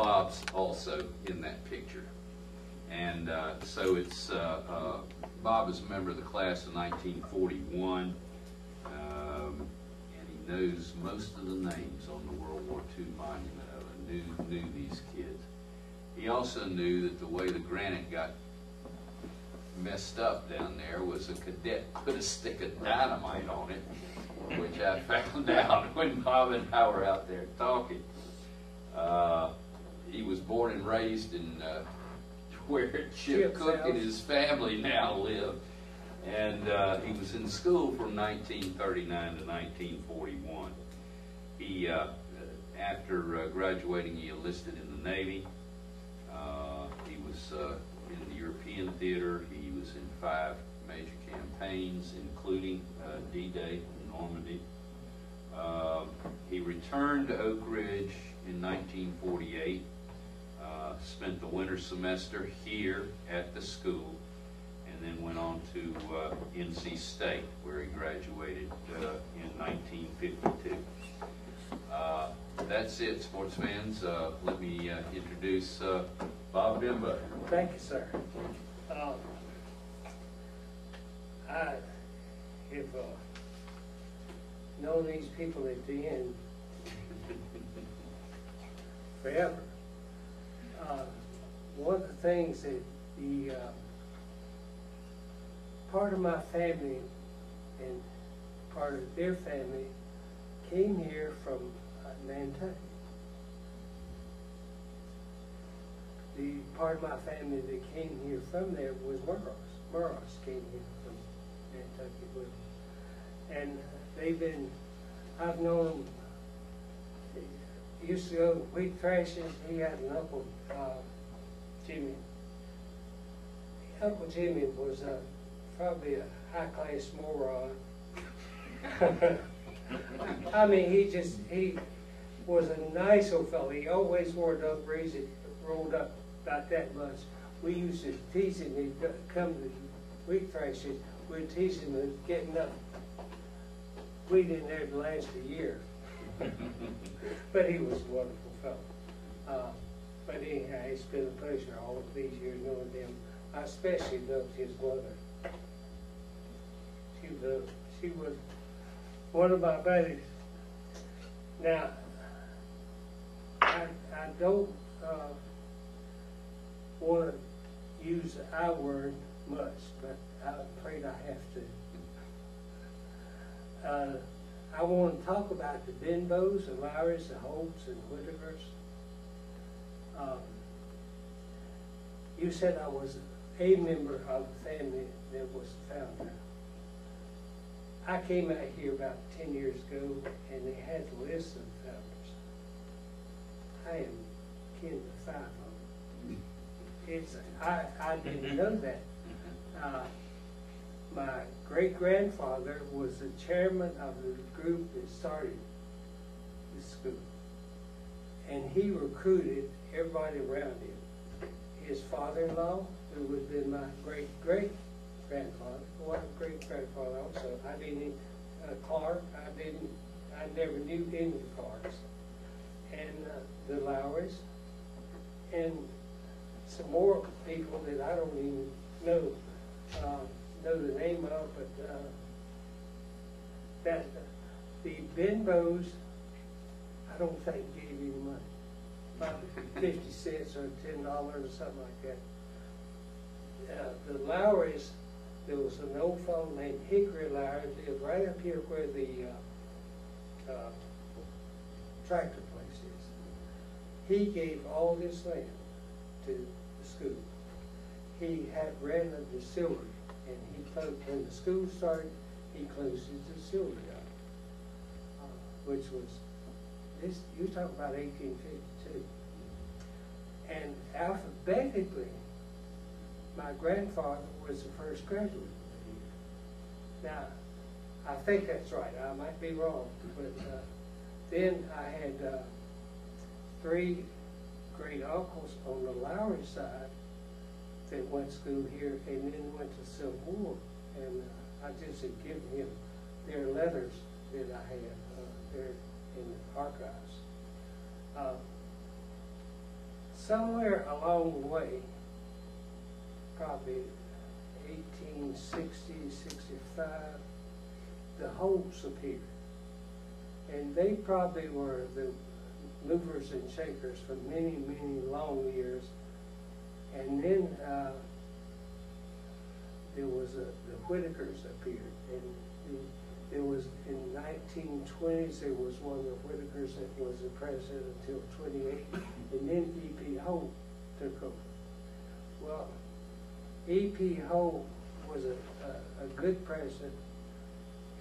Bob's also in that picture. And so it's, Bob is a member of the class of 1941, and he knows most of the names on the World War II monument and knew these kids. He also knew that the way the granite got messed up down there was a cadet put a stick of dynamite on it, which I found out when Bob and I were out there talking. He was born and raised in where Chip Cook and his family now live, and he was in school from 1939 to 1941. He, after graduating, he enlisted in the Navy. He was in the European theater. He was in 5 major campaigns, including D-Day in Normandy. He returned to Oak Ridge in 1948, spent the winter semester here at the school, and then went on to NC State, where he graduated in 1952. That's it, sports fans. Let me introduce Bob Benbow. Thank you, sir. I have known these people at the end forever. One of the things that the part of my family and part of their family came here from Nantucket. The part of my family that came here from there was Murross. Murross came here from Nantucket with them. And they've been, I've known them, used to go to wheat thrashing. He had an uncle, Jimmy. Uncle Jimmy was probably a high-class moron. I mean, he was a nice old fellow. He always wore dungarees that rolled up about that much. We used to tease him. He'd come to wheat thrashing. We'd tease him with getting up wheat in there to last a year. But he was a wonderful fellow. But anyhow, it's been a pleasure all of these years knowing him. I especially loved his mother. She was one of my buddies. Now, I don't want to use the I word much, but I'm afraid I have to. I want to talk about the Benbows, the Lowrys, the Holts, and Whitakers. You said I was a member of the family that was the founder. I came out here about 10 years ago, and they had the list of founders. I am kin to 5 of them. I didn't know that. My great-grandfather was the chairman of the group that started the school. And he recruited everybody around him. His father-in-law, who would have been my great-great-grandfather, was a great-grandfather also. I didn't, Clark, I never knew any of the Clarks. And the Lowrys, and some more people that I don't even know the name of, but that the Benbows, I don't think gave any money, about 50 cents or $10 or something like that. The Lowrys, there was an old fellow named Hickory Lowry, lived right up here where the tractor place is. He gave all this land to the school. He had ran a distillery, and he closed, when the school started, he closed his distillery down, which was, this, you talk about 1852. And alphabetically, my grandfather was the first graduate. Now, I think that's right. I might be wrong, but then I had 3 great uncles on the Lowry side that went to school here and then went to Civil War. And I just had given him their letters that I had there in the archives. somewhere along the way, probably 1860, 65, the Holts appeared. And they probably were the movers and shakers for many, many long years. And then there was the Whitakers appeared. And there was, in 1920s, there was one of the Whitakers that was the president until 28. And then E.P. Holt took over. Well, E.P. Holt was a good president.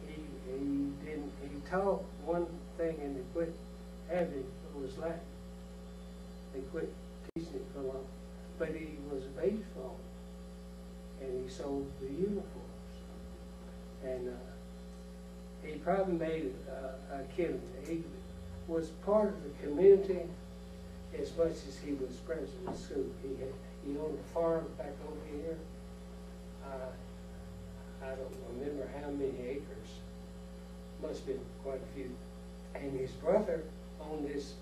He taught one thing and they quit having it, was Latin. They quit teaching it for long. But he was faithful and he sold the uniforms. And he probably made a killing. He was part of the community as much as he was president of the school. He owned a farm back over here. I don't remember how many acres. Must have been quite a few. And his brother owned this,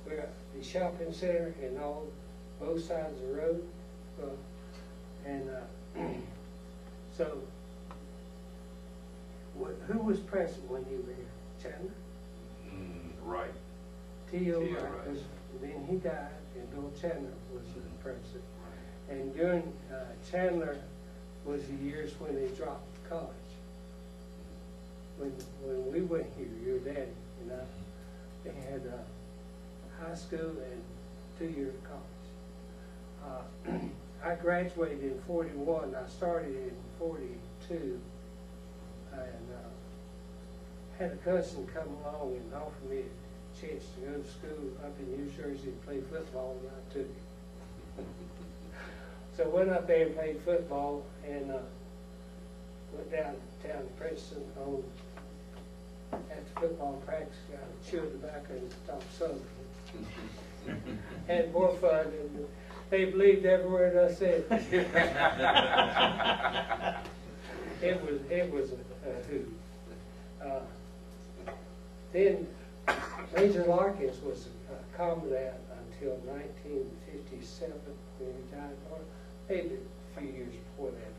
the shopping center and all, both sides of the road. So, who was president when you were here? Chandler? Right. T.O. Wright. Then he died, and Bill Chandler was the president. And during Chandler was the years when they dropped college. When we went here, your daddy and I, they had high school and 2-year college. I graduated in 41. I started in 42, and had a cousin come along and offer me a chance to go to school up in New Jersey and play football, and I took it. So went up there and played football, and went downtown to Princeton on after football practice, got a chew of tobacco and talked Southern. Had more fun, and they believed every word I said. It was a hoot. Then Major Larkins was a commandant until 1957 when he died, or maybe a few years before that.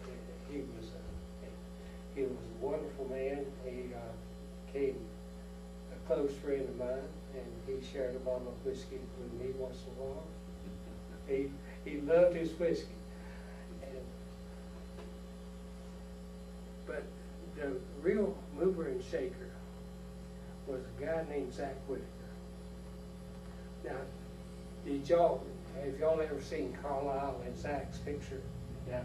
He was a wonderful man. He became a close friend of mine, and he shared a bottle of whiskey with me once in a while. He loved his whiskey. But the real mover and shaker was a guy named Zach Whitaker. Now, have y'all ever seen Carlisle and Zach's picture? Yeah.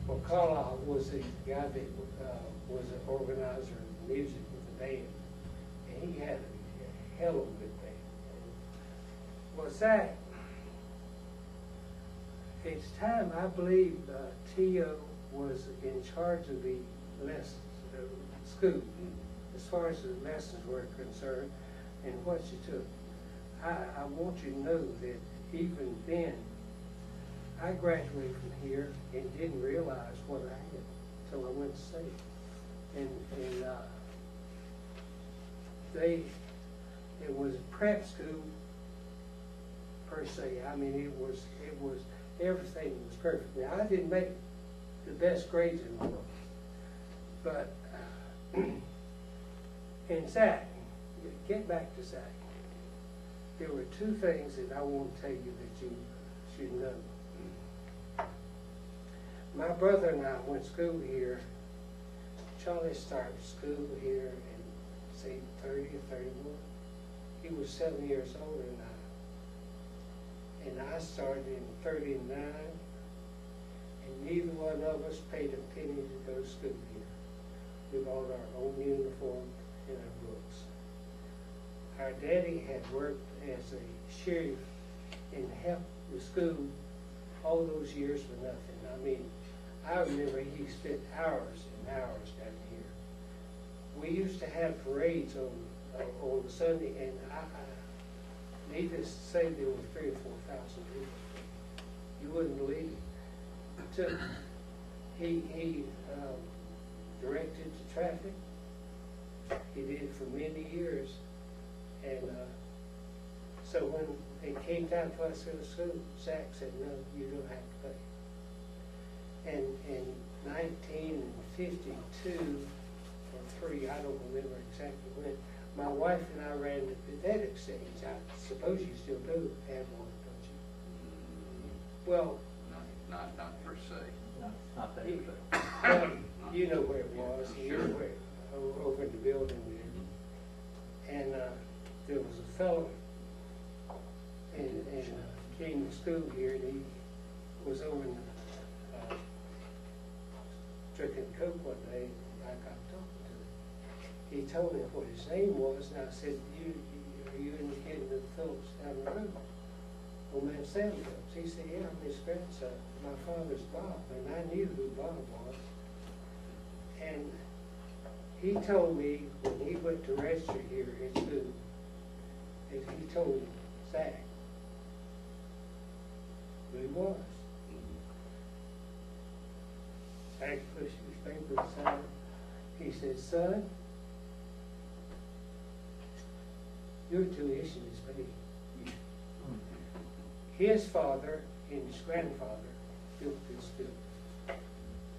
Well, Carlisle was the guy that was an organizer of music with the band, and he had a hell of a good band. Well, Zach, it's time, I believe, T.O. was in charge of the lessons, school, as far as the lessons were concerned, and what you took. I want you to know that even then, I graduated from here and didn't realize what I had until I went to state. It was prep school per se. I mean, it was everything was perfect. Now, I didn't make the best grades in the world, but and Zach, get back to Zach. There were two things that I want to tell you that you should know. My brother and I went to school here. Charlie started school here in, say, 30 or 31. He was 7 years older than I. And I started in 39, and neither one of us paid a penny to go to school here. We bought our own uniform and our books. Our daddy had worked as a sheriff and helped the school all those years for nothing. I mean, I remember he spent hours and hours down here. We used to have parades on Sunday, and I needless to say, there were 3,000 or 4,000 people. You wouldn't believe it. He directed the traffic. He did it for many years, and So when it came time for us to go to school, Zach said, no, you don't have to pay. And in 1952 or 3, I don't remember exactly when, my wife and I ran the cadet exchange. I suppose you still do have one, don't you? Well, Not per se. No, not that. well, you know where it was. You know where, over in the building there. And there was a fellow and came to school here, and he was over in drinking Coke one day, and I got talking to him. He told me what his name was, and I said, are you indicating the Phillips down the road? Old man Sam Phillips. He said, yeah, I'm his grandson. My father's Bob, and I knew who Bob was. And he told me when he went to register here at school, that he told Zach who he was. Zach pushed his paper aside. He said, son, your tuition is paid. His father and his grandfather built this building.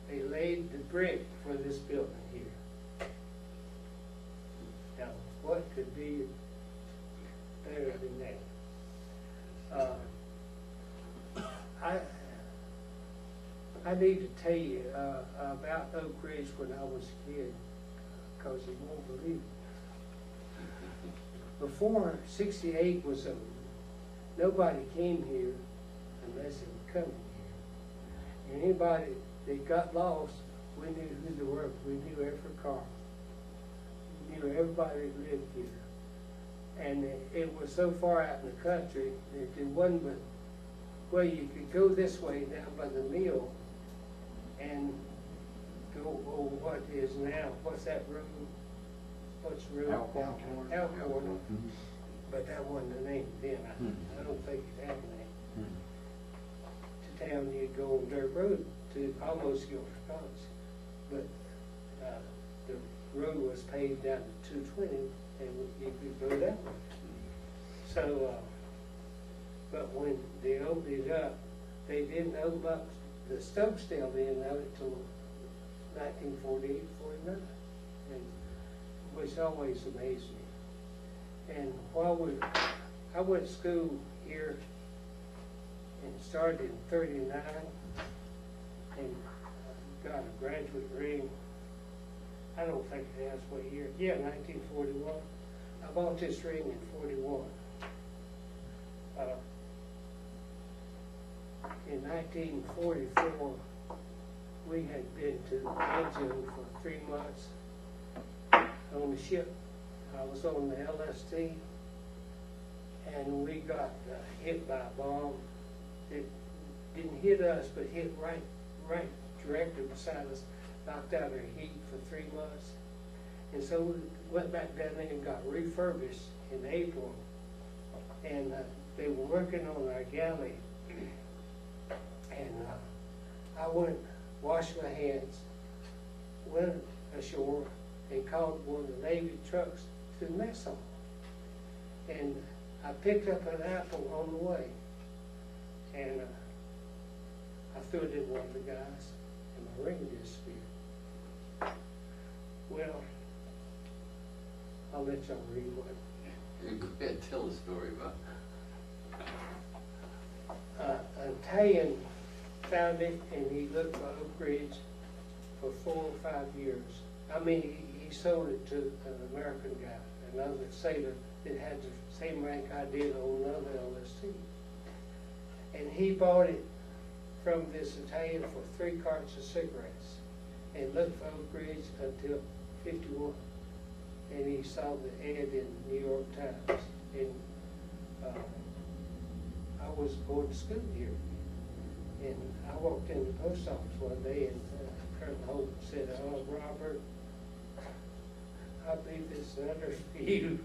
They laid the brick for this building here. Now, what could be better than that? I need to tell you about Oak Ridge when I was a kid, because you won't believe it. Before 68 was over, nobody came here unless they were coming here. And anybody that got lost, we knew who they were. We knew every car. We knew everybody that lived here. And it was so far out in the country that there wasn't but, well, you could go this way down by the mill and go, what is now, what's that road? What's the road? Alcorn. But that wasn't the name then. I don't think it had a name. To town, you'd go on dirt road to almost Gilbert College. But the road was paved down to 220, and you could go that way. So, but when they opened it up, they didn't open up the Stokesdale end of it till 1948, 49, and which always amazed me. And while I went to school here and started in 39 and got a graduate ring. I don't think it has what year. Yeah, 1941. I bought this ring in 41. In 1944, we had been to Benbow for 3 months on the ship. I was on the LST, and we got hit by a bomb. It didn't hit us, but hit right directly beside us, knocked out our heat for 3 months. And so we went back down there and got refurbished in April, and they were working on our galley. And I went, washed my hands, went ashore, and called one of the Navy trucks to the mess hall. And I picked up an apple on the way, and I threw it at one of the guys, and my ring disappeared. Well, I'll let y'all read what. Go ahead, tell the story about An Italian found it, and he looked for Oak Ridge for 4 or 5 years. I mean, he sold it to an American guy, another sailor that had the same rank I did on another LST. And he bought it from this Italian for 3 cartons of cigarettes and looked for Oak Ridge until 51. And he saw the ad in the New York Times. And I was going to school here. And I walked in the post office one day, and Colonel Holt said, "Oh, Robert, I believe this letter for you."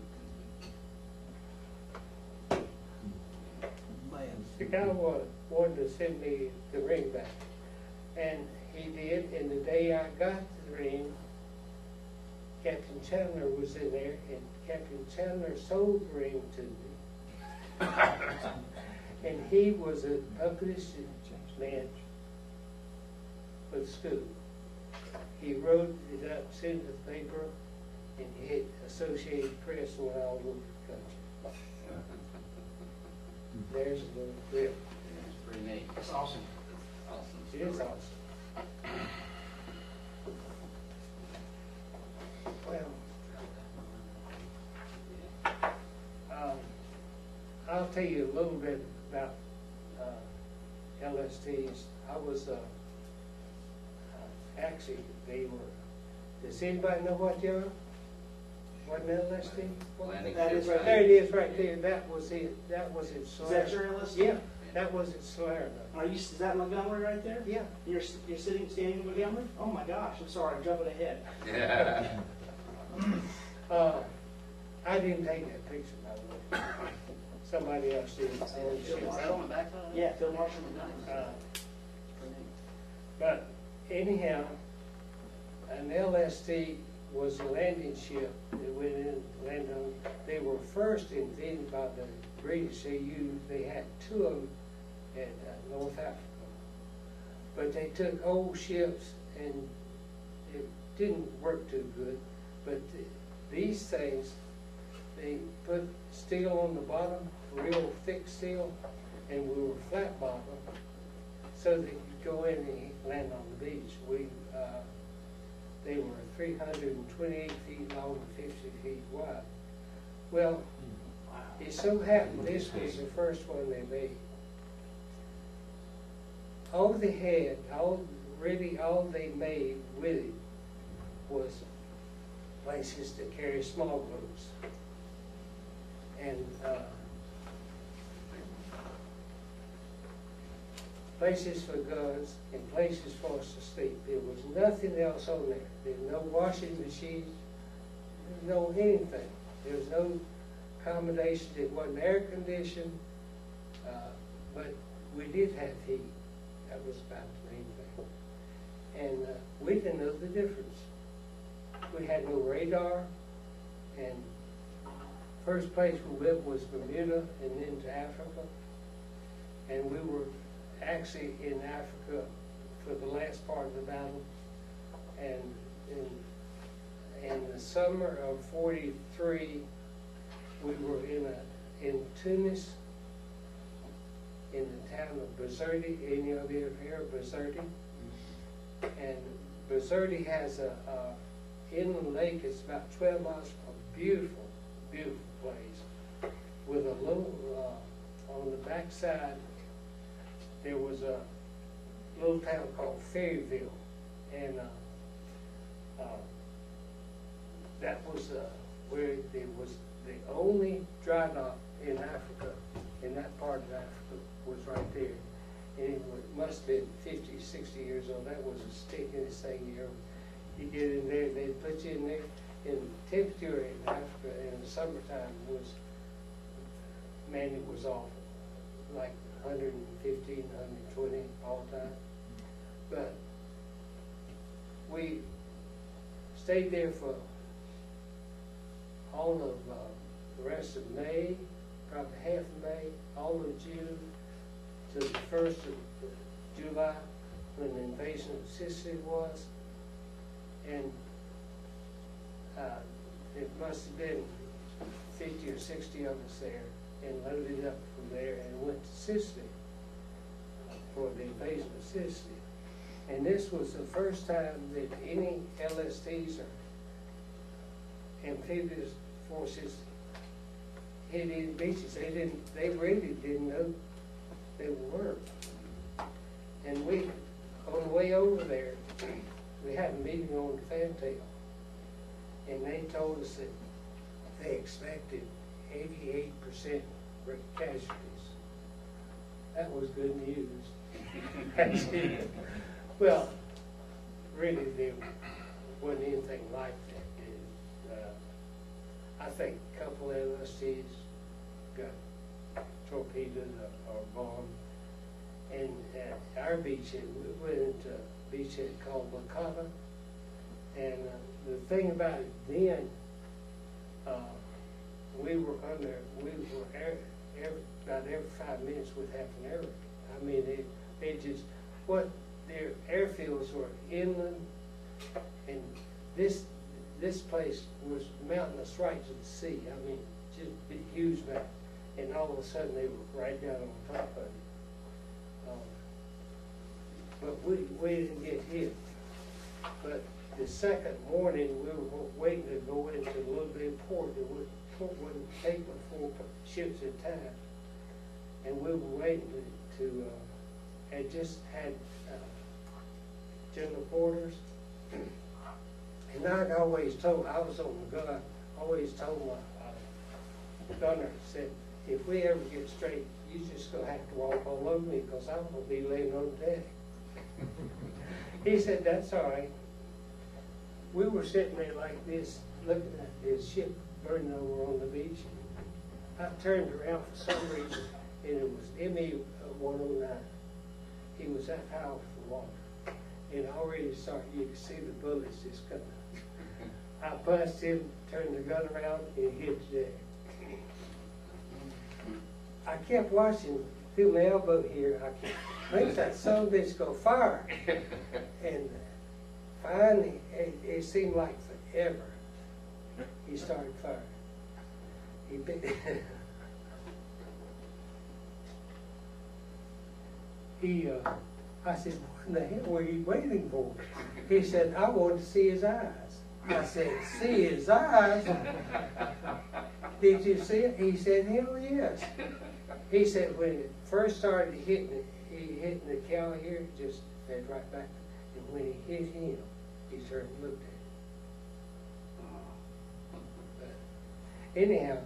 The guy wanted to send me the ring back. And he did, and the day I got the ring, Captain Chandler was in there, and Captain Chandler sold the ring to me. And he was a publicity man for the school. He wrote it up, sent it to the paper, and he hit Associated Press and went all over the country. There's a little clip. It's pretty neat. That's awesome. It is awesome. Well, I'll tell you a little bit about LSTs. I was actually, they were, does anybody know what they are? What an LST? That is right. There it is right there. That was it. That was its Is Salerno. that your LST? Yeah, that was its Salerno. Are you, is that Montgomery right there? Yeah. You're standing in Montgomery? Oh my gosh, I'm sorry, I'm jumping ahead. Yeah. I didn't take that picture, by the way. Somebody else did. Is that on the back side? Yeah, Phil Marshall Montgomery. But anyhow, an LST was a landing ship that went in and landed on. They were first invented by the British. They had two of them at North Africa. But they took old ships and it didn't work too good. But these things, they put steel on the bottom, real thick steel, and we were flat bottom, so they could go in and land on the beach. They were 328 feet long and 50 feet wide. Well, it so happened this was the first one they made. All they had, all they made with it was places to carry small boats. And places for guns and places for us to sleep. There was nothing else on there. There was no washing machines, there was no anything. There was no accommodation. It wasn't air conditioned, but we did have heat. That was about the main thing. And we didn't know the difference. We had no radar, and first place we went was Bermuda and then to Africa. And we were actually in Africa for the last part of the battle. And in the summer of '43, we were in Tunis, in the town of Bizerti. Any of you have heard of Bizerti? And Bizerti has a inland lake. It's about 12 miles. A beautiful, beautiful place with a little on the backside. There was a little town called Ferryville, and that was where there was the only dry dock in Africa, in that part of Africa, was right there. And it must have been 50, 60 years old. That was a stickiest thing you ever. You get in there, they'd put you in there. And the temperature in Africa in the summertime was, man, it was awful. Like 115, 120 all the time. But we stayed there for all of the rest of May, probably half of May, all of June, to the 1st of July, when the invasion of Sicily was. And it must have been 50 or 60 of us there, and loaded up from there and went to Sicily for the invasion of Sicily. And this was the first time that any LSTs or amphibious forces hit any beaches. They really didn't know they were. And we, on the way over there, we had a meeting on the fantail, and they told us that they expected 88% casualties. That was good news. Well, really, there wasn't anything like that. I think a couple of LSTs got torpedoed or bombed. And at our beachhead, we went into a beachhead called Lakata. And the thing about it then, we were about every 5 minutes would have an air raid. I mean, they just, their airfields were inland, and this place was mountainous right to the sea. I mean, just a huge mountain. And all of a sudden they were right down on top of it. But we didn't get hit. But the second morning we were waiting to go into a little bit of port. The port wouldn't take but 4 ships at a time. And we were waiting to had just had general quarters. And I always told, I was on the gun, I always told my gunner, said, if we ever get straight, you just gonna have to walk all over me because I'm gonna be laying on the deck. He said, that's all right. We were sitting there like this, looking at this ship burning over on the beach. I turned around for some reason, and it was ME-109. He was that high off the water. And already you could see the bullets just coming. I punched him, turned the gun around, and hit the deck. I kept watching through my elbow here. I kept, makes that son of a bitch go fire. And finally, it seemed like forever. He started firing. I said, what in the hell were you waiting for? He said, I wanted to see his eyes. I said, see his eyes? Did you see it? He said, hell yes. He said, when it first started hitting the cow here, it just fed right back. And when he hit him, he turned and looked at him. But anyhow,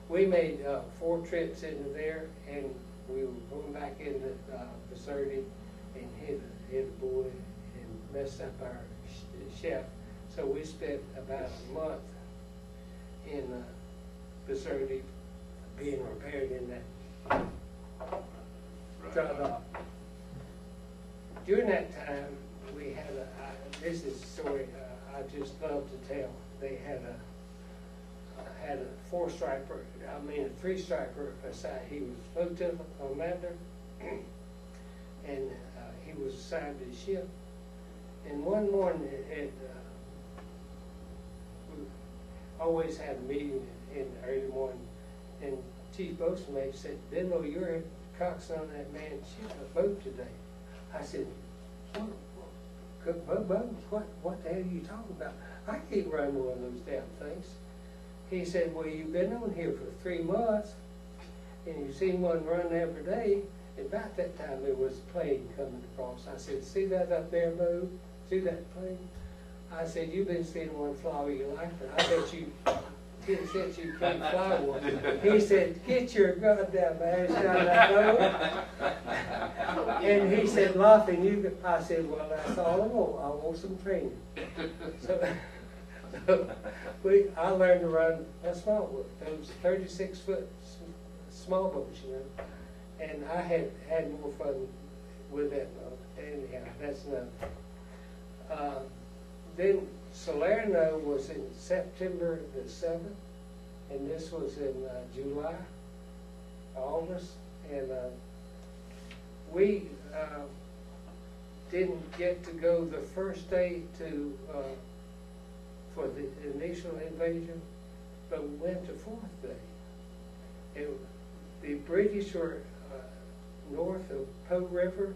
we made 4 trips into there, and we were going back into Vicerti and hit a buoy and messed up our chef. So we spent about a month in Vicerti being repaired in that dry dock. During that time, we had this is a story I just love to tell. They had a 4-striper, I mean a 3-striper assigned. He was lieutenant commander, and he was assigned to the ship. And one morning, we always had a meeting in the early morning, and Chief Boatswain said, Benbow, you're coxswain on that man's boat today. I said, what the hell are you talking about? I can't run one of those damn things. He said, well, you've been on here for 3 months, and you've seen one run every day. About that time, there was a plane coming across. I said, see that up there, Bo? See that plane? I said, you've been seeing one fly all your life, but I bet you since you can't fly one. He said, get your goddamn ass out of that boat. And he said, laughing, I said, well, that's all I want. I want some training. So I learned to run a small boat. Those 36-foot small boats, you know. And I had more fun with that boat. Anyhow, that's enough. Then Salerno was in September the 7th, and this was in July, August, and we didn't get to go the first day for the initial invasion, but we went to 4th day. And the British were north of Po River,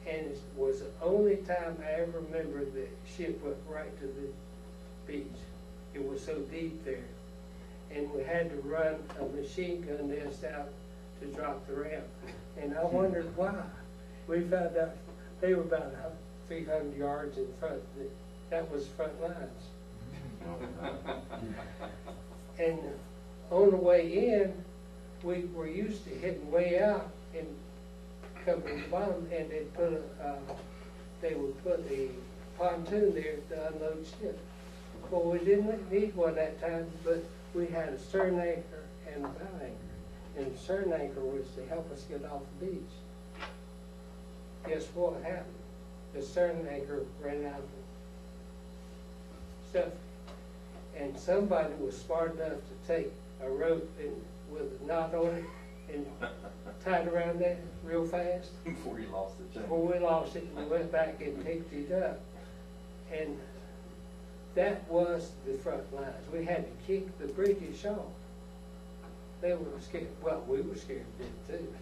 and it was the only time I ever remember the ship went right to the beach. It was so deep there. And we had to run a machine gun nest out to drop the ramp. And I wondered why. We found out they were about 300 yards in front. That was front lines. And on the way in, we were used to hitting way out and coming to the bottom, and they would put a pontoon there to unload ship. Well, we didn't need one that time, but we had a stern anchor and a bow anchor. And the stern anchor was to help us get off the beach. Guess what happened? The stern anchor ran out of stuff. And somebody was smart enough to take a rope and with a knot on it and tied around that real fast. Before you lost the chain. Before we lost it, we went back and picked it up. And that was the front lines. We had to kick the British off. They were scared. Well, we were scared of them too.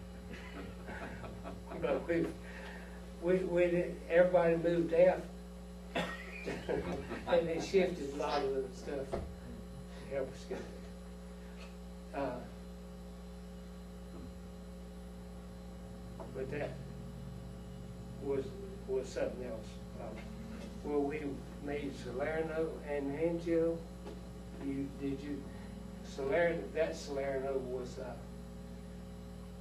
But everybody moved out. And they shifted a lot of the stuff to help us get there. But that was something else. Well, we made Salerno and Angio. That Salerno was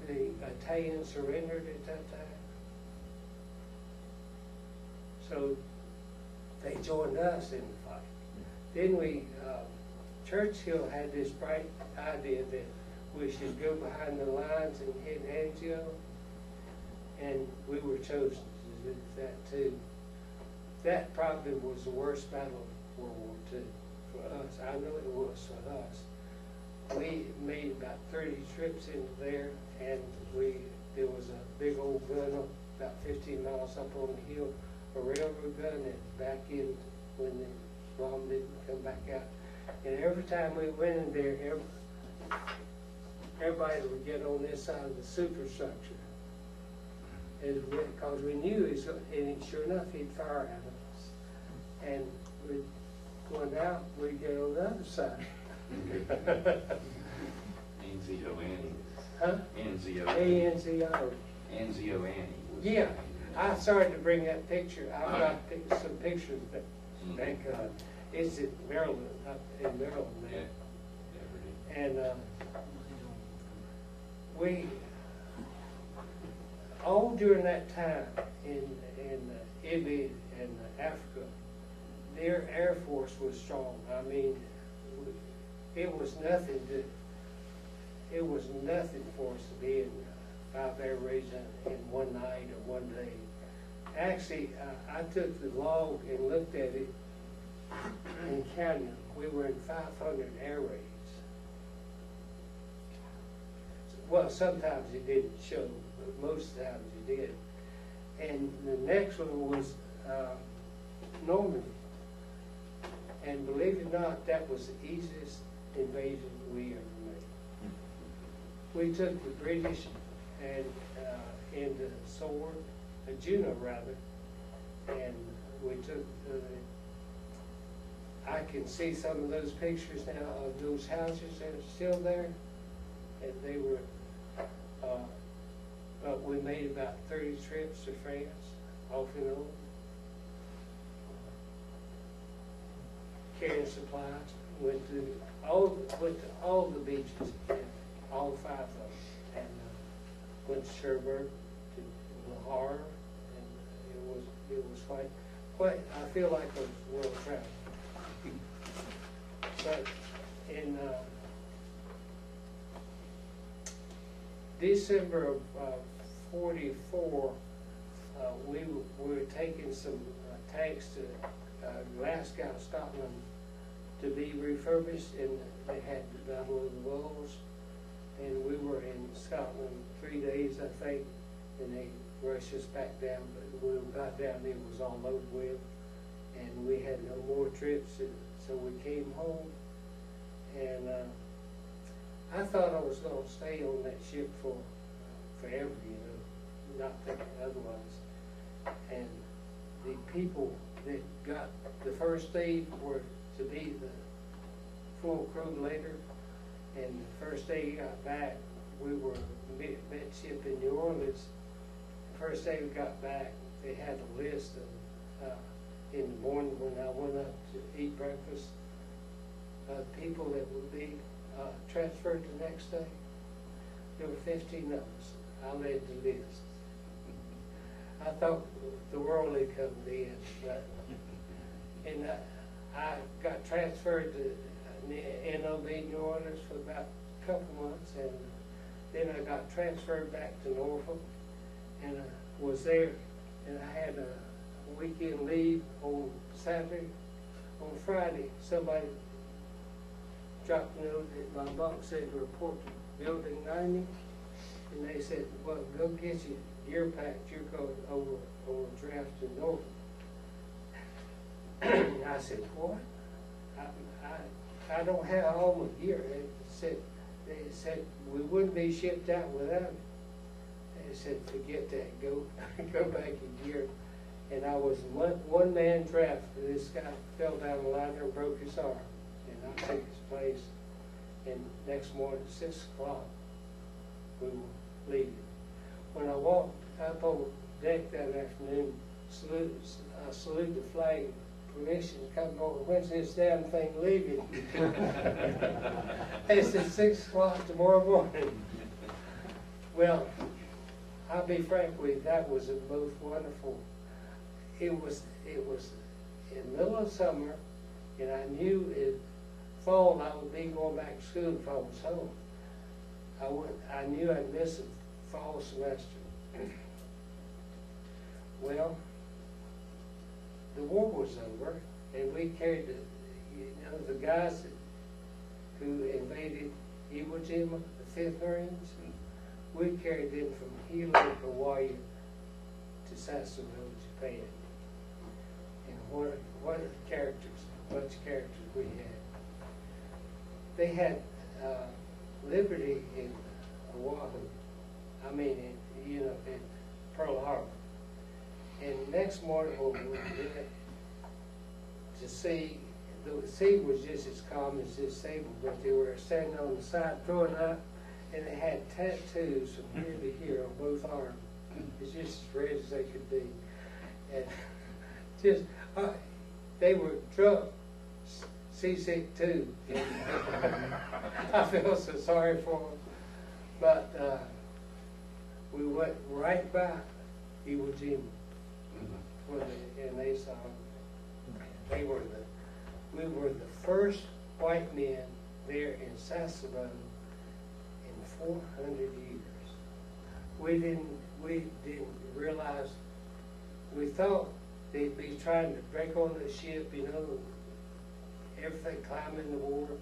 the Italians surrendered at that time. So they joined us in the fight. Then Churchill had this bright idea that we should go behind the lines and hit Angio, and we were chosen to do that too. That probably was the worst battle of World War II for us. I know it was for us. We made about 30 trips into there, and there was a big old gun up about 15 miles up on the hill, a railroad gun that back in when the bomb didn't come back out. And every time we went in there, everybody would get on this side of the superstructure. Because we knew and sure enough, he'd fire at us. And we'd go out, we'd get on the other side. Anzio Annie. Huh? Anzio. A-N-Z-O. Anzio Annie. Yeah, I started to bring that picture. I've got some pictures that, thank God. It's in Maryland, up in Maryland now. Yeah. And we, all during that time in Italy and Africa, their Air Force was strong. I mean, it was nothing for us to be in 5 air raids in one night or one day. Actually, I took the log and looked at it and counted. We were in 500 air raids. Well, sometimes it didn't show, but most times it did. And the next one was Normandy. And believe it or not, that was the easiest invasion we ever made. We took the British and into Sword, Juneau rather, and we took I can see some of those pictures now of those houses that are still there, and they were, but we made about 30 trips to France, off and on, carrying supplies, went to all the beaches, all 5 of them, and went to Cherbourg, to Lahore, and it was quite, I feel like a world travel. But in December of 44, we were taking some tanks to Glasgow, Scotland, to be refurbished, and they had the Battle of the Bulls, and we were in Scotland 3 days, I think, and they rushed us back down, but when we got down, it was all over with, and we had no more trips, so we came home, and I thought I was going to stay on that ship for forever, you know, not thinking otherwise. And the people that got the first day were to be the full crew later, and the first day we got back, we were midship in New Orleans. The first day we got back, they had a list of in the morning when I went up to eat breakfast, people that would be transferred the next day. There were 15 of us. I led the list. I thought the world had come to the end, but and I got transferred to NOB New Orleans for about a couple months, and then I got transferred back to Norfolk, and I was there, and I had a weekend leave on Saturday. On Friday, somebody dropped a note that my bunk said to report to Building 90, and they said, well, go get your gear packed, you're going over draft to North. And I said, what? I don't have all my gear. They said we wouldn't be shipped out without it. They said, forget that, go back your gear. And I was one man draft. This guy fell down the ladder and broke his arm. And I took his place. And next morning at 6 o'clock, we were leaving. When I walked up on deck that afternoon, I saluted the flag, permission to come over. When's this damn thing leaving? They said 6 o'clock tomorrow morning. Well, I'll be frank with you, that was a most wonderful. It was in the middle of summer, and I knew it fall I would be going back to school if I was home. I knew I'd miss a fall semester. Well, the war was over, and we carried the guys who invaded Iwo Jima, the 5th Marines. We carried them from Hilo, Hawaii to Sasebo, Japan. And what characters, bunch of characters we had. They had Liberty in Oahu, in Pearl Harbor. And next morning when we went to sea, the sea was just as calm as this table, but they were standing on the side throwing up, and they had tattoos from here to here on both arms. It's just as red as they could be. And just, they were drunk, seasick too. And I feel so sorry for them. But we went right by Iwo Jima. And they saw them. We were the first white men there in Sasebo in 400 years. We didn't realize, we thought they'd be trying to break on the ship, everything climbing the water.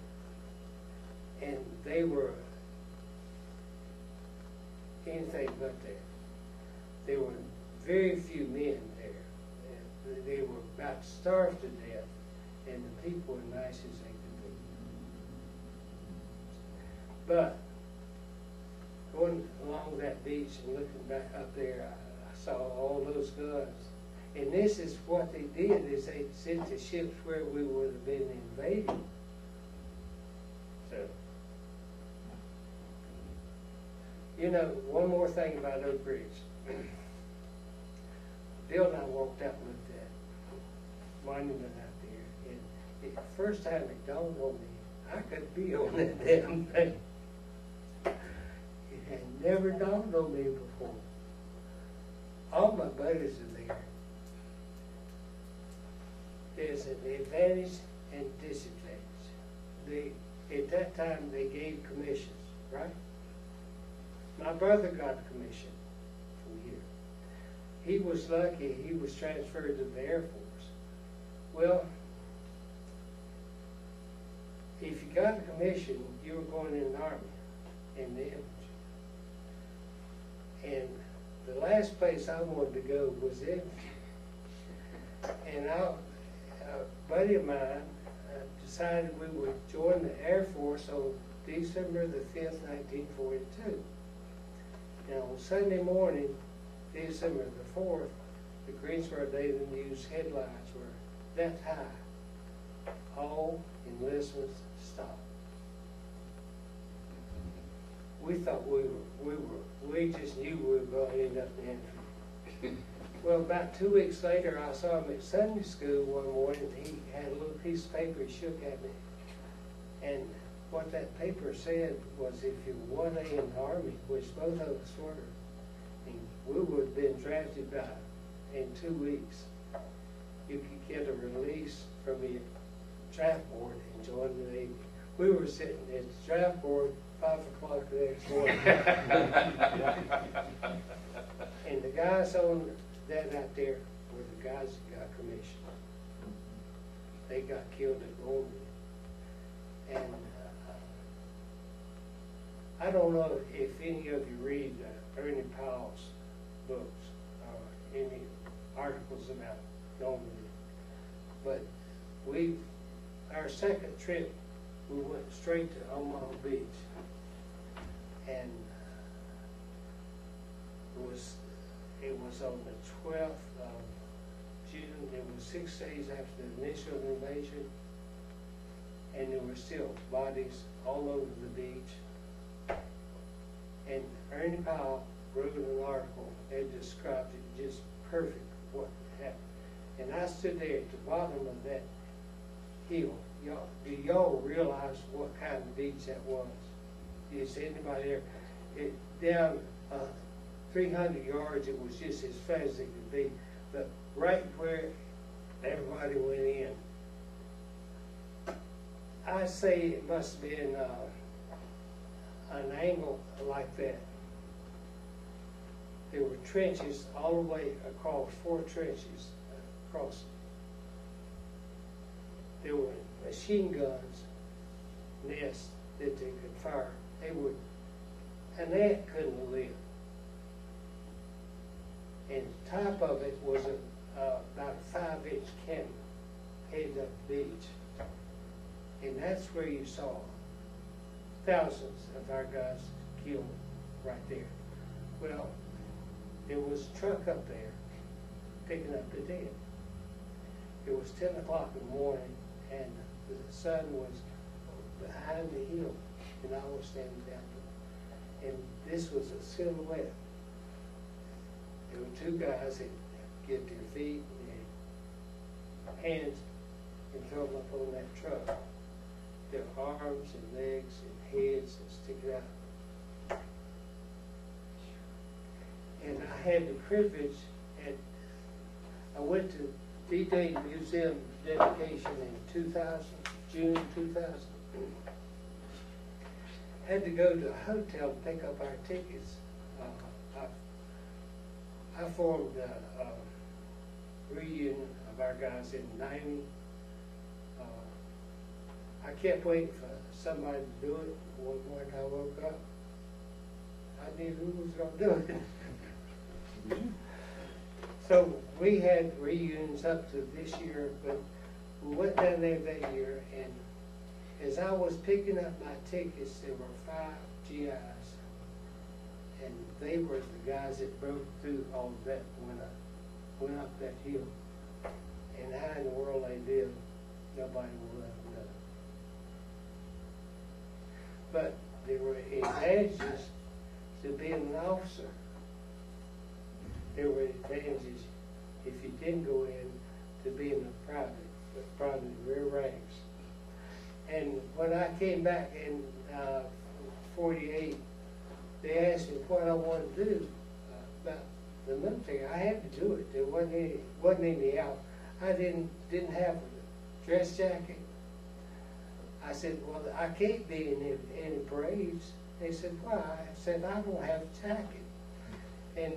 And they were anything but that. There were very few men there. They were about starved to death, and the people were nice as they could be. But going along that beach and looking back up there, I saw all those guns. And this is what they did, is they sent the ships where we would have been invaded. So, one more thing about Oak Ridge. Bill and I walked out and looked at the monument out there, and the first time it dawned on me, I could be on that damn thing. It had never dawned on me before. All my buddies are there. There's an advantage and disadvantage. At that time, they gave commissions, right? My brother got a commission from here. He was lucky, he was transferred to the Air Force. Well, if you got a commission, you were going in the Army, in the infantry. And the last place I wanted to go was the infantry. And a buddy of mine decided we would join the Air Force on December the 5th, 1942. And on Sunday morning, December the 4th, the Greensboro Daily News headlines were that high. All enlistments stopped. We thought we just knew we were going to end up in the infantry. Well, about 2 weeks later, I saw him at Sunday school one morning. He had a little piece of paper he shook at me. And what that paper said was if you were 1A in the Army, which both of us were, and we would have been drafted by in 2 weeks, you could get a release from your draft board and join the Navy. We were sitting at the draft board 5 o'clock the next morning. And the guys on that out there were the guys that got commissioned. They got killed at Normandy. And I don't know if any of you read Ernie Powell's books or any articles about Normandy, but our second trip, we went straight to Omaha Beach, and it was on the 12th of June. It was 6 days after the initial invasion, and there were still bodies all over the beach. And Ernie Powell wrote an article that described it just perfect what happened. And I stood there at the bottom of that hill. Do y'all realize what kind of beach that was? Is anybody there? Down 300 yards, it was just as fast as it could be. But right where everybody went in, I say it must have been an angle like that. There were trenches all the way across, 4 trenches across. There were machine guns, nests that they could fire. An ant couldn't have lived. And the top of it was about a 5-inch cannon headed up the beach. And that's where you saw thousands of our guys killed right there. Well, there was a truck up there picking up the dead. It was 10 o'clock in the morning, and the sun was behind the hill, and I was standing down there. And this was a silhouette. There were 2 guys that get their feet and their hands and throw them up on that truck. Their arms and legs and heads that stick out. And I had the privilege I went to D-Day Museum dedication in 2000, June 2000. Had to go to a hotel to pick up our tickets. I formed a reunion of our guys in '90. I kept waiting for somebody to do it. One morning I woke up, I knew who was going to do it. So we had reunions up to this year, but we went down there that year, and as I was picking up my tickets, there were 5 GIs, and they were the guys that broke through all of that when I went up that hill. And how in the world they did, nobody will ever know. But there were advantages to being an officer. There were advantages if you didn't go in to being a private rear ranks. And when I came back in 48, they asked me what I wanted to do about the military. I had to do it. There wasn't any out. I didn't have a dress jacket. I said, well, I can't be in any parades. They said, why? I said, I don't have a jacket. And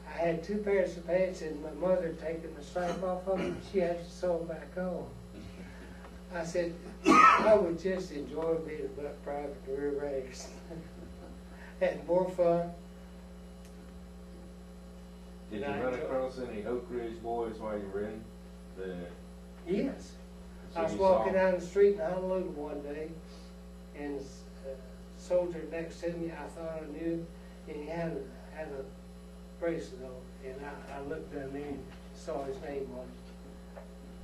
I had 2 pairs of pants, and my mother taking the stripe off of them. She had to sew them back on. I said, I would just enjoy being a private rear ranks. Had more fun. Did you run across any Oak Ridge boys while you were in the... Yes. So I was you walking saw- down the street in Honolulu one day, and a soldier next to me, I thought I knew, and he had a bracelet on, and I looked down there and saw his name on it.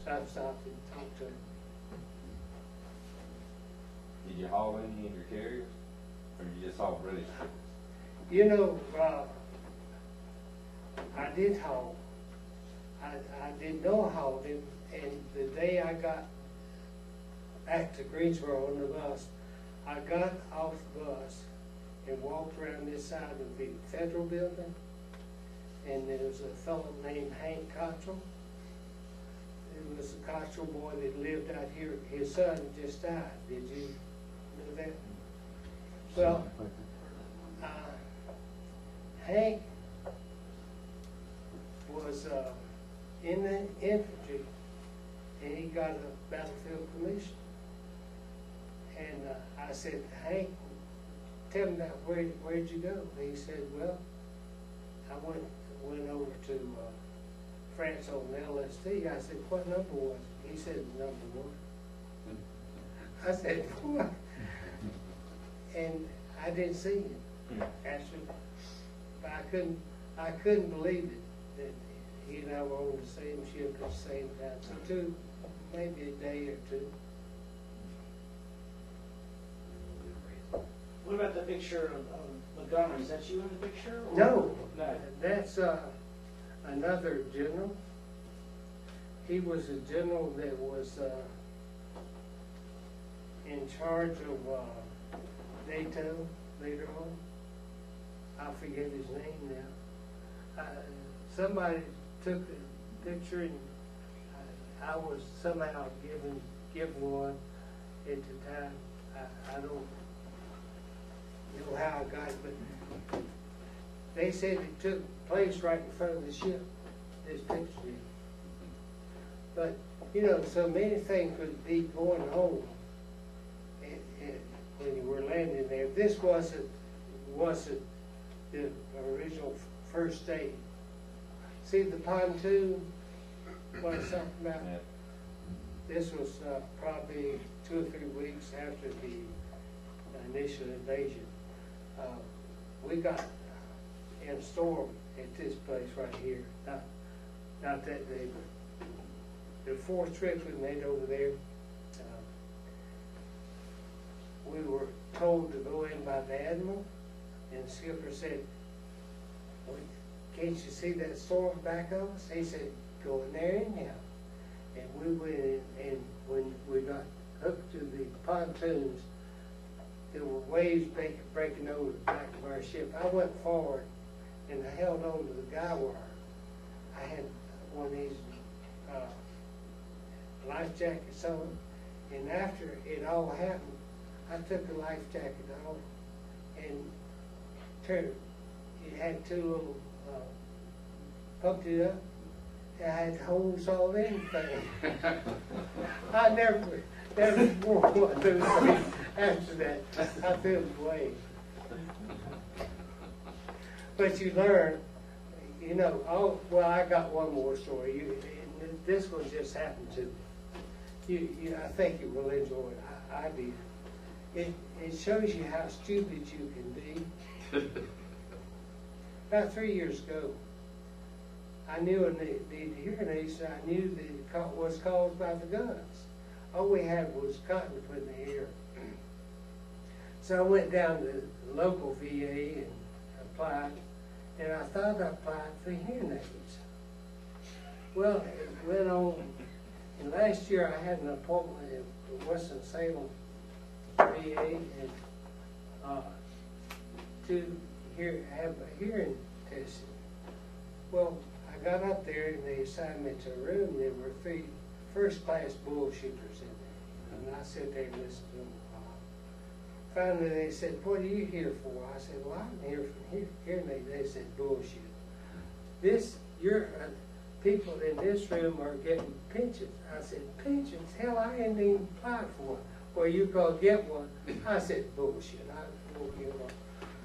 So I stopped and talked to him. Did you haul any in your carriers? Or you just hauled registered? You know, I did haul. I didn't know I hauled him, and the day I got back to Greensboro on the bus, I got off the bus and walked around this side of the federal building, and there was a fellow named Hank Cottrell. It was a Cottrell boy that lived out here. His son just died. Did you know that? Well, Hank was in the infantry, and he got a battlefield commission. And I said, Hank, tell him that, where'd you go? He said, well, I went over to France on LSD. I said, what number was it? He said, number 1. I said, what? And I didn't see him, actually. But I couldn't believe it, that he and I were on the same ship at the same time. So maybe a day or two. What about the picture of Montgomery? Is that you in the picture? Or? No, No. that's another general. He was a general that was in charge of NATO later on. I forget his name now. Somebody took a picture, and I was somehow given one at the time. I don't know how I got it, but they said it took place right in front of the ship, this picture did. But, you know, so many things would be going on when you were landing there. This wasn't the original first day. See the pontoon, what I'm talking about? Yeah. This was probably 2 or 3 weeks after the initial invasion. We got in a storm at this place right here. Not that day, but the 4th trip we made over there. We were told to go in by the admiral, and the skipper said, well, can't you see that storm back of us? He said, go in there anyhow. And we went in, and when we got hooked to the pontoons, there were waves breaking over the back of our ship. I went forward, and I held on to the guy wire. I had one of these life jackets on, and after it all happened, I took the life jacket off and turned. It had 2 little, pumped it up. I had holes all in the thing. I never wore one of those things after that. I feel the way. But you learn, you know, well, I got one more story. This one just happened to me. I think you will enjoy it. I did. It shows you how stupid you can be. About 3 years ago, I knew I needed hearing aids, so I knew that it was caused by the guns. All we had was cotton to put in the ear. So I went down to the local VA and applied, and I thought I applied for hearing aids. Well, it went on, and last year I had an appointment at Winston-Salem VA and to have a hearing test. Well, I got up there and they assigned me to a room. There were 3 first-class bullshitters in there, and I sat there and listened to them. Finally, they said, "What are you here for?" I said, "Well, I'm here for hearing aids." They said, "Bullshit. Your people in this room are getting pensions." I said, "Pensions? Hell, I hadn't even applied for one." "Well, you gonna get one." I said, "Bullshit. I won't get one."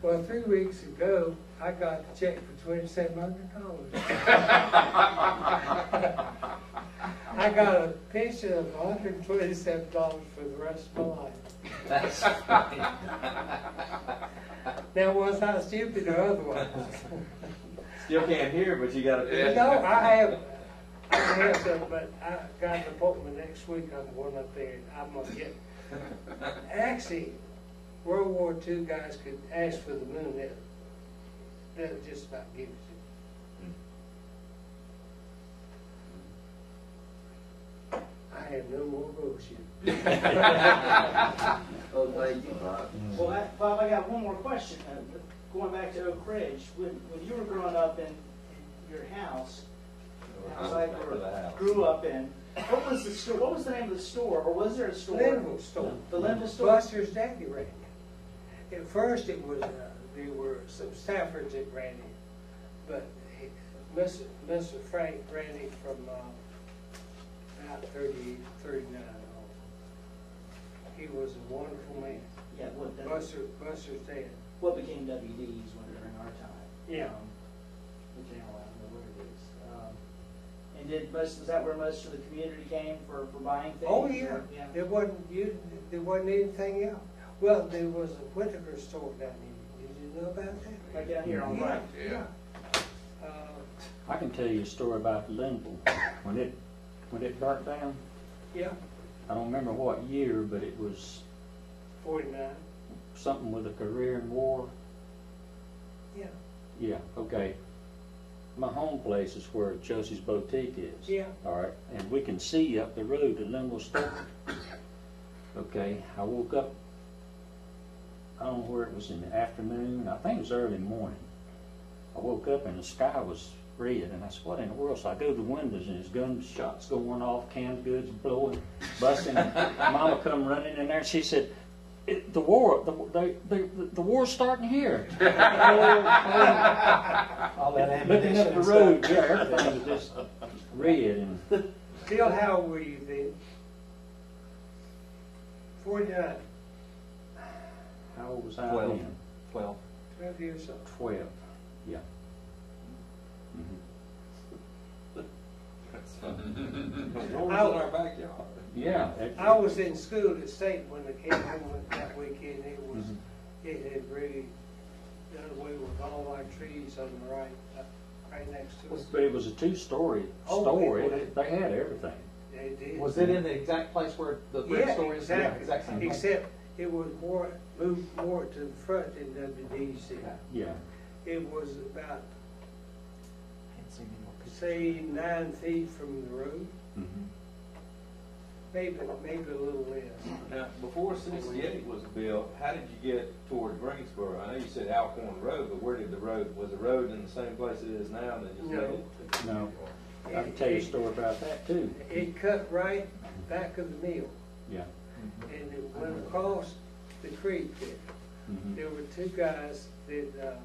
Well, 3 weeks ago, I got a check for $2,700. I got a pension of $127 for the rest of my life. That's funny. Now, was I stupid or otherwise? Still can't hear, but you got a No, I have some, but I got an appointment next week. I'm going up there. I'm going to get. Actually, World War II guys could ask for the moon. They'll just about give it to you. I have no more bullshit. Oh, thank you, Bob. Well, Bob, I got one more question. Going back to Oak Ridge, when you were growing up in your house I grew up in, what was the store? What was the name of the store, or was there a store? Linville store. The Linville store. Buster's daddy ran it. At first, it was there were some Staffords that ran it, but Mr. Frank ran it from about 38, 39 on. He was a wonderful man. Yeah, Buster's dad. what became WD's when during our time. Yeah. Which, I don't know what it is. And was that where most of the community came for buying things? Oh, yeah. Or- yeah. There wasn't anything else. Well, there was a Whitaker store down here. Did you know about that? Right down here on Yeah, right. yeah. I can tell you a story about Linville. When it burnt down, Yeah, I don't remember what year, but it was 49. something with a Korean War. Yeah, Yeah, okay. My home place is where Josie's Boutique is. yeah. All right, and we can see up the road to Linville store. Okay, I woke up, I don't know where it was in the afternoon, I think it was early morning. I woke up and the sky was red, and I said, what in the world? So I go to the windows and there's gunshots going off, canned goods blowing, busting. Mama come running in there and she said, the war's starting here. All that Looking ammunition up the and road, stuff. yeah, everything was just red and Bill, how old were you then? 49. how old was I 12. then? 12. 12 years old. 12, yeah. Yours in our backyard. Yeah. I was in school at State when they came home that weekend. It had really done away with all our trees on the right next to us. But it was a two-story Oh, store. it was. They had everything. They did. Was it in the exact place where the brick Yeah, store is? exactly. Exact same place? Except it was moved more to the front than WDC. Yeah. It was about, Can't see any more pictures. say, 9 feet from the road. Maybe a little less. Now, before Cincinnati was built, how did you get toward Greensboro? I know you said Alcorn Road, but where did was the road in the same place it is now? That just No. No. I can tell you a story about that too. It cut right back of the mill, Yeah. and it went across the creek there. There were two guys that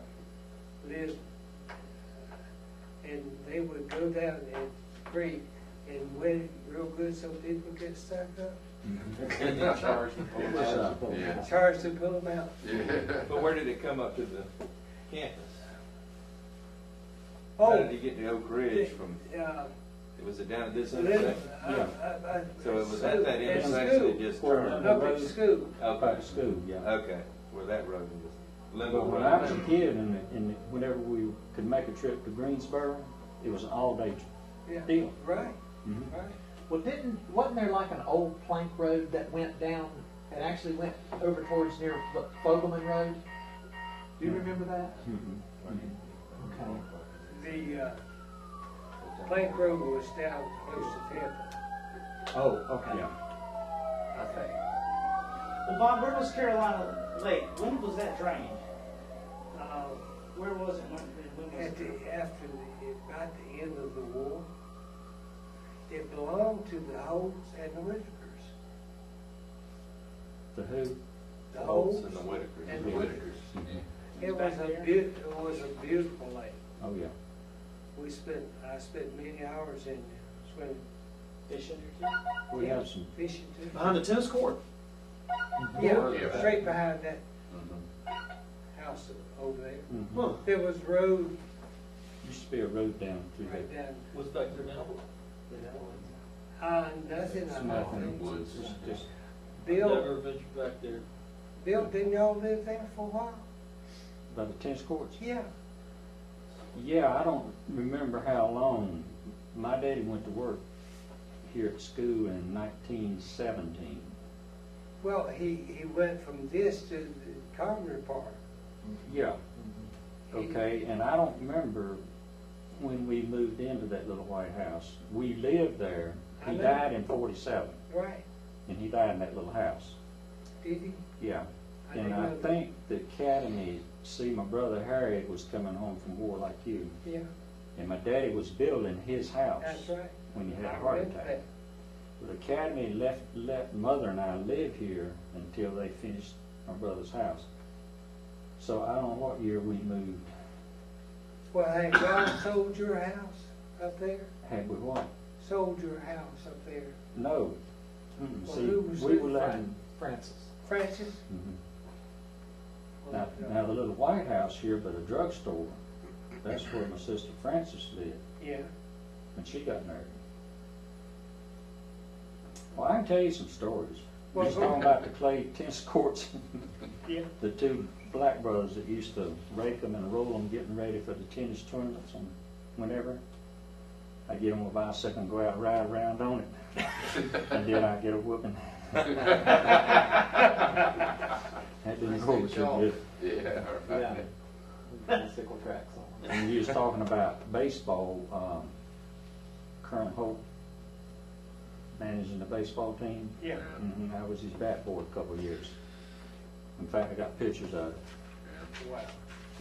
lived, and they would go down that creek and wet it real good so people get stuck up. And they charged them for It it. was, Yeah. Charged to pull them out. But where did it come up to the campus? Oh, How did you get to Oak Ridge from, was it down at this intersection? So it was at that intersection, it just turned? Up at school. Back Okay, to school, yeah. okay, where that road is. Limbo But when Road. I was a kid and whenever we could make a trip to Greensboro, it was an all-day Yeah, deal. right, Mhm. right. Well, wasn't there like an old plank road that went down and actually went over towards near Fogelman Road? Do you remember that? Okay. The Plank Road was down close to Tampa, Oh, okay. Yeah. I think. Well, Bob, where was Carolina Lake? When was that drained? Where was it? When was At it? about the end of the war, it belonged to the Holts and the Whitakers. The who? The Holtz Holts and the Whitakers. and The the Whitakers. Whitakers. It was a beautiful lake. Oh, yeah. I spent many hours in there swimming, Fishing or two? We have some, fishing too. Behind the tennis court? Yeah, Yeah. straight behind that Mhm. house over there. Huh. There was road used to be a road down through right there. down, Was back there now? nothing. It's I nothing. don't think. Woods. It's just, Bill, ventured back there. Bill, didn't y'all live there for a while? by the tennis courts. Yeah. Yeah, I don't remember how long. My daddy went to work here at school in 1917. Well, he went from this to the Carpenter Park. Yeah. Okay, and I don't remember when we moved into that little white house. We lived there. I He know. died in 47, Right. and he died in that little house. Did he? Yeah. I And didn't I know that. think the academy, see, my brother Harry was coming home from war like you, Yeah, and my daddy was building his house that's right. when he had I a heart remember attack. that. The academy let Mother and I live here until they finished my brother's house. So I don't know what year we moved. Well, had y'all sold your house up there? Had we what? Sold your house up there? No. Mm-mm. Well, See, who was we it were letting Francis. Francis? Now, the little White House here, but a drugstore, that's where my sister Frances lived Yeah. when she got married. Well, I can tell you some stories. Well, Just talking about the clay tennis courts. Yeah. The two black brothers that used to rake them and roll them getting ready for the tennis tournaments and whenever. I get on a bicycle and go out and ride around on it. And then I get a whooping. That didn't go too good. Yeah, Yeah. Bicycle tracks on. And you was talking about baseball, Colonel Hope managing the baseball team. Yeah. I was his bat boy a couple of years. In fact, I got pictures of it. Wow.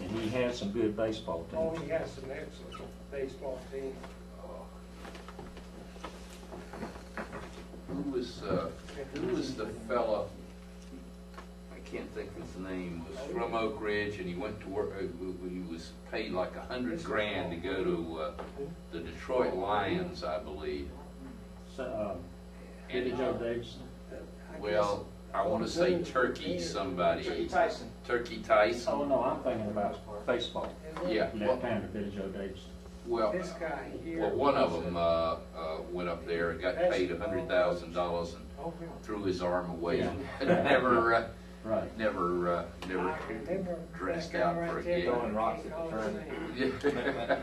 And he had some good baseball Oh, teams. he has some excellent baseball team. Who was the fella? I can't think of his name. Was from Oak Ridge, and he went to work. He was paid like $100 grand to go to the Detroit Lions, I believe. So, Billy Joe Davidson. Well, I want to say Turkey somebody. Turkey Tyson. Turkey Tyson. Oh, no, I'm thinking about baseball. Yeah. Left-hander Billy Joe Davidson. Well, This guy here. well, one of them went up there and got paid $100,000 and Oh, yeah. threw his arm away. Yeah. And never Right. never I remember dressed that guy out for a right there. gig. Throwing rocks at the All train. his name.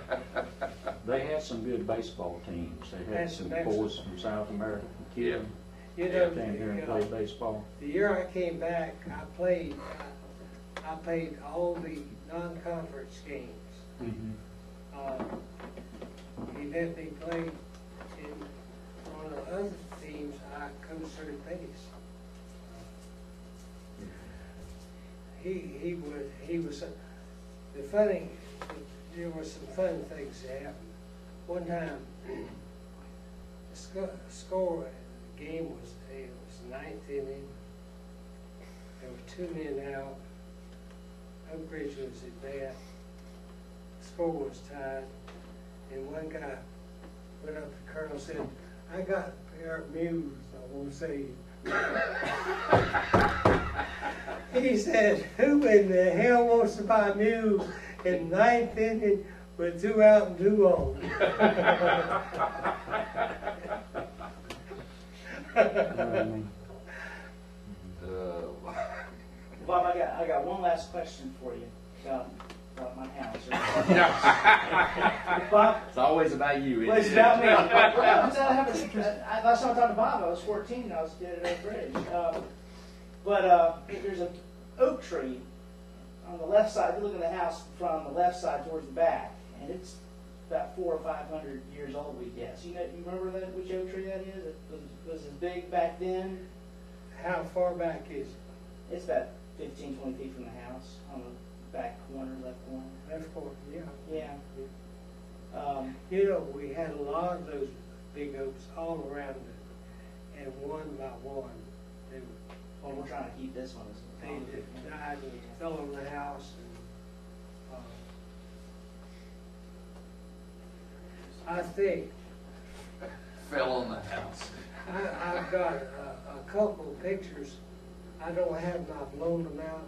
They had some good baseball teams. They had That's some excellent. boys from South America, Cuba, You know, came here and played baseball. the year I came back, I played all the non-conference games. He let me play in one of the other teams. I coached third base. He was there were some fun things that happened. One time, the score of the game was ninth inning. There were 2 men out. Oak Ridge was at bat. The score was tied, and one guy went up to the colonel and said, "I got a pair of mules I want to sell you." He said, "Who in the hell wants to buy mules in ninth inning with 2 out and 2 on?" Bob, I got one last question for you about my house. Bob, It's always about you, well, it's isn't it? about me. Last time I talked to Bob, I was 14 and I was at Oak Ridge. There's an oak tree on the left side. If you look at the house from the left side towards the back, and it's about 400 or 500 years old, we guess. You remember which oak tree that is? It was as big back then. How far back is it? It's about 15, 20 feet from the house on the back corner, left corner. Left corner, yeah. Yeah. You know, we had a lot of those big oaks all around it, and one by one, Well, we're trying to keep this one. they died and fell on the house. And, I think Fell on the house. I've got a couple of pictures. I don't have them. I've loaned them out.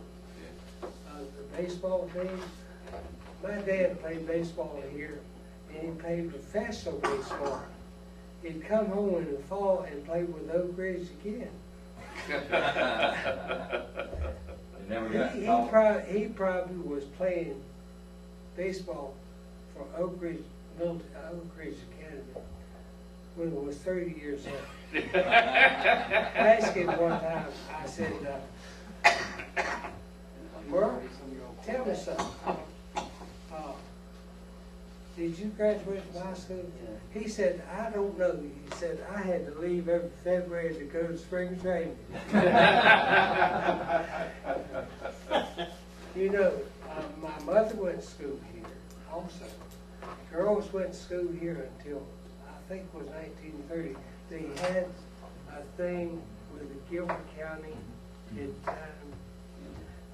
The baseball team. My dad played baseball here, and he played professional baseball. He'd come home in the fall and play with Oak Ridge again. You never got caught. He probably was playing baseball for Oak Ridge Academy when it was 30 years old. I asked him one time, I said, "Bro, tell me something. Did you graduate from high school?" He said, "I don't know." He said, "I had to leave every February to go to spring training." You know, my mother went to school here also. Girls went to school here until, I think it was 1930. They had a thing with the Gilbert County at the time.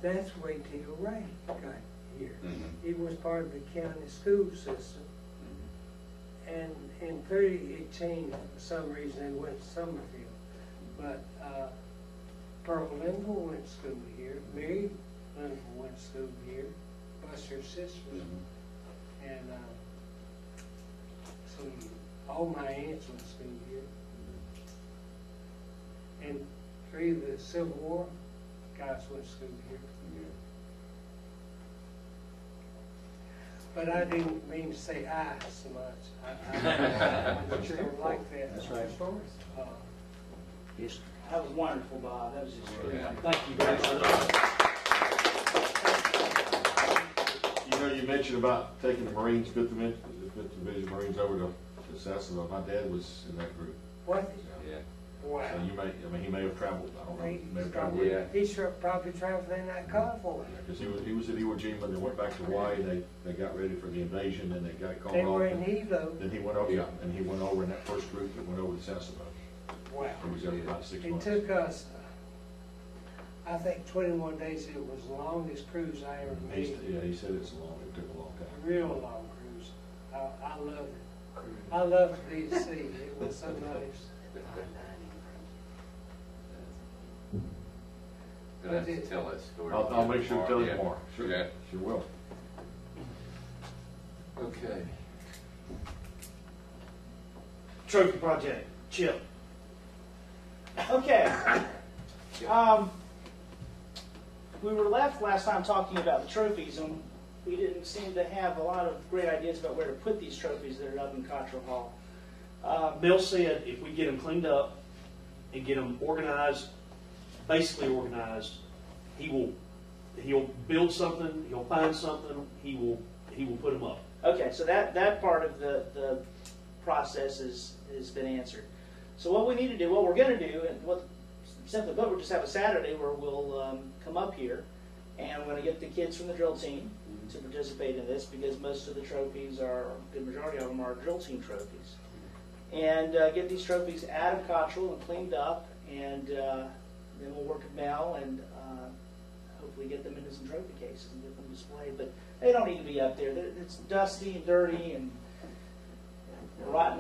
That's where Till Ray got here. He was part of the county school system. And in 30, it changed for some reason. They went to Summerfield. But Pearl Linville went to school here, Mary Linville went to school here, plus her sisters. And all my aunts went to school here. And 3 of the Civil War guys went to school here. But I didn't mean to say I so much. I don't like that. That's right. Yes. That was wonderful, Bob. That was just great. Thank you very much. You know, you mentioned about taking the Marines, 5th Division Marines over to Sasebo. My dad was in that group. What? Yeah. Wow. So you may, I mean, he may have traveled. I don't know. He may have Probably, traveled. Yeah. he sure probably traveled in that convoy. Because he was at Iwo Jima, they went back to Hawaii, they got ready for the invasion, and they got called off. They were in and Evo. Then he went over, yeah, and he went over in that first group that went over to Sasebo. Wow. He was there for about 6 It months. took us, I think 21 days. It was the longest cruise I ever made. Yeah, he said it took a long time. A real long cruise. I loved it. I loved the sea. It was so nice. Gonna have to tell that story. I'll make sure to tell you Yeah. more. Sure, Yeah. sure will. Okay. Trophy project, Chip. Okay. We were left last time talking about the trophies, and we didn't seem to have a lot of great ideas about where to put these trophies that are up in Cottrell Hall. Bill said if we get them cleaned up and get them organized, basically organized, he'll build something, he'll find something, he will put them up. Okay, so that part of the process has been answered. So what we need to do, what we're going to do, and what simply put, we'll just have a Saturday where we'll come up here, and we're going to get the kids from the drill team to participate in this, because most of the trophies the majority of them are drill team trophies. And get these trophies out of Cottrell and cleaned up, and then we'll work with Mel and hopefully get them into some trophy cases and get them displayed. But they don't need to be up there. It's dusty and dirty and rotten.